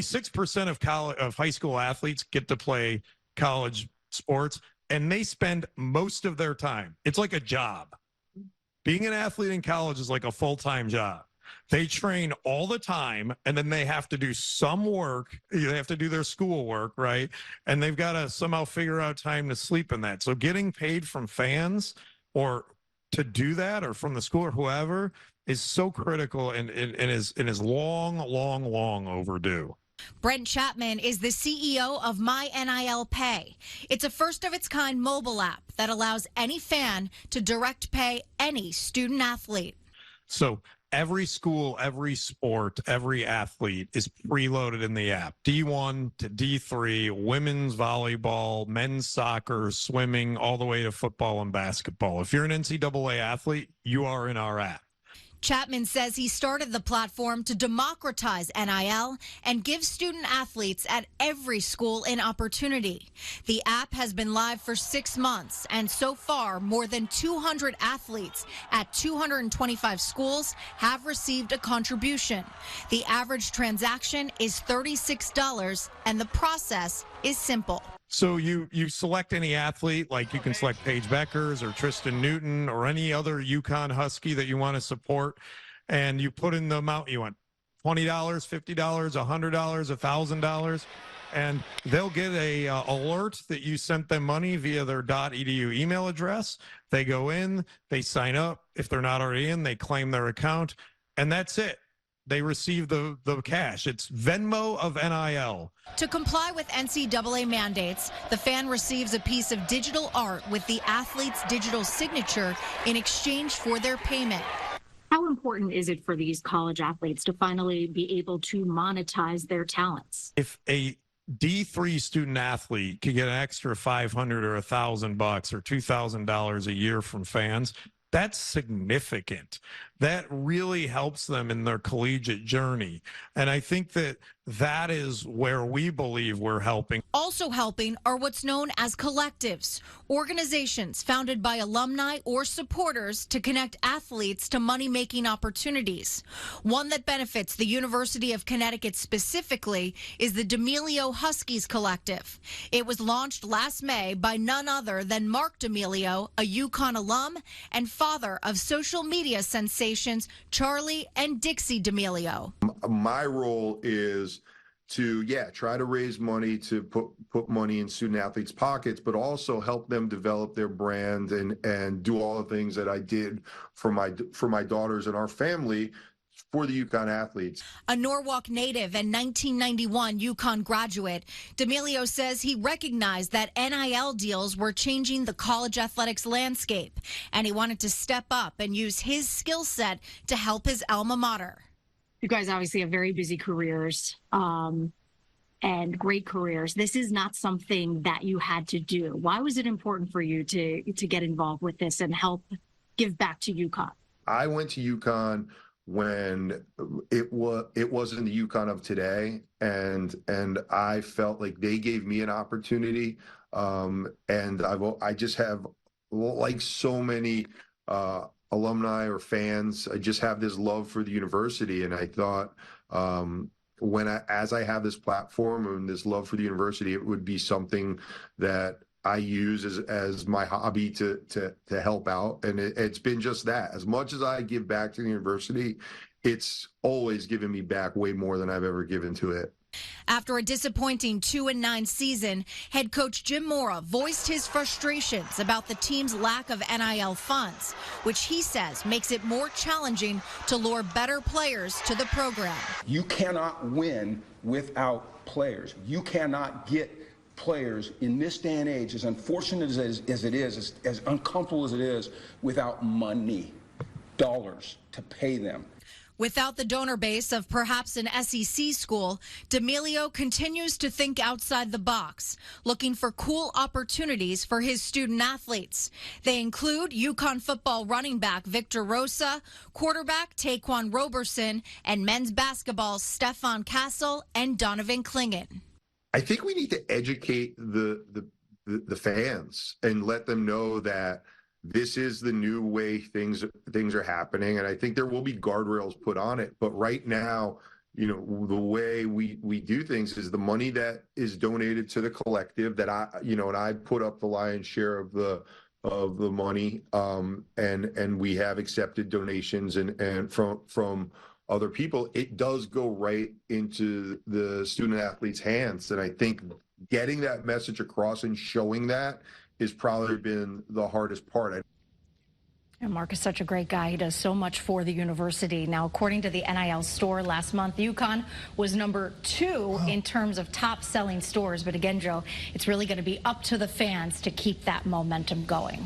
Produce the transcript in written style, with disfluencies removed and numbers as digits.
6% of high school athletes get to play college sports, and they spend most of their time. It's like a job. Being an athlete in college is like a full-time job. They train all the time, and then they have to do some work. They have to do their schoolwork, right? And they've got to somehow figure out time to sleep in that. So getting paid from fans or to do that, or from the school or whoever, is so critical and is long overdue. Brent Chapman is the CEO of My NIL Pay. It's a first-of-its-kind mobile app that allows any fan to direct pay any student athlete. So every school, every sport, every athlete is preloaded in the app. D1 to D3, women's volleyball, men's soccer, swimming, all the way to football and basketball. If you're an NCAA athlete, you are in our app. Chapman says he started the platform to democratize NIL and give student athletes at every school an opportunity. The app has been live for 6 months, and so far, more than 200 athletes at 225 schools have received a contribution. The average transaction is $36, and the process is simple. So you select any athlete, like you can select Paige Beckers or Tristan Newton or any other UConn Husky that you want to support, and you put in the amount you want, $20, $50, $100, $1,000, and they'll get a alert that you sent them money via their .edu email address. They go in, they sign up. If they're not already in, they claim their account, and that's it. They receive the cash. It's Venmo of NIL. To comply with NCAA mandates, the fan receives a piece of digital art with the athlete's digital signature in exchange for their payment. How important is it for these college athletes to finally be able to monetize their talents? If a D3 student athlete could get an extra $500 or $1,000 or $2,000 a year from fans, that's significant. That really helps them in their collegiate journey. And I think that is where we believe we're helping. Also helping are what's known as collectives, organizations founded by alumni or supporters to connect athletes to money-making opportunities. One that benefits the University of Connecticut specifically is the D'Amelio Huskies Collective. It was launched last May by none other than Mark D'Amelio, a UConn alum and father of social media sensations Charlie and Dixie D'Amelio. My role is to, try to raise money to put money in student athletes' pockets, but also help them develop their brand and do all the things that I did for my daughters and our family for the UConn athletes. A Norwalk native and 1991 UConn graduate, D'Amelio says he recognized that NIL deals were changing the college athletics landscape, and he wanted to step up and use his skill set to help his alma mater. You guys obviously have very busy careers and great careers. This is not something that you had to do. Why was it important for you to get involved with this and help give back to UConn? I went to UConn when it wasn't the UConn of today, and I felt like they gave me an opportunity, and I just have, like so many alumni or fans, I just have this love for the university, and I thought as I have this platform and this love for the university, it would be something that I use as my hobby to help out. And it's been just that. As much as I give back to the university, it's always given me back way more than I've ever given to it. After a disappointing 2-9 season, head coach Jim Mora voiced his frustrations about the team's lack of NIL funds, which he says makes it more challenging to lure better players to the program. You cannot win without players. You cannot get players in this day and age, as unfortunate as it is, as uncomfortable as it is, without money, dollars to pay them. Without the donor base of perhaps an SEC school, D'Amelio continues to think outside the box, looking for cool opportunities for his student athletes. They include UConn football running back Victor Rosa, quarterback Taquan Roberson, and men's basketball Stefan Castle and Donovan Clingan. I think we need to educate the fans and let them know that this is the new way things are happening. And I think there will be guardrails put on it. But right now, the way we do things is the money that is donated to the collective that and I put up the lion's share of the money, and we have accepted donations and from other people. It does go right into the student athletes' hands, and I think getting that message across and showing that has probably been the hardest part. And Mark is such a great guy. He does so much for the university. Now, according to the NIL store last month, UConn was number 2 in terms of top selling stores. But again, Joe, it's really going to be up to the fans to keep that momentum going.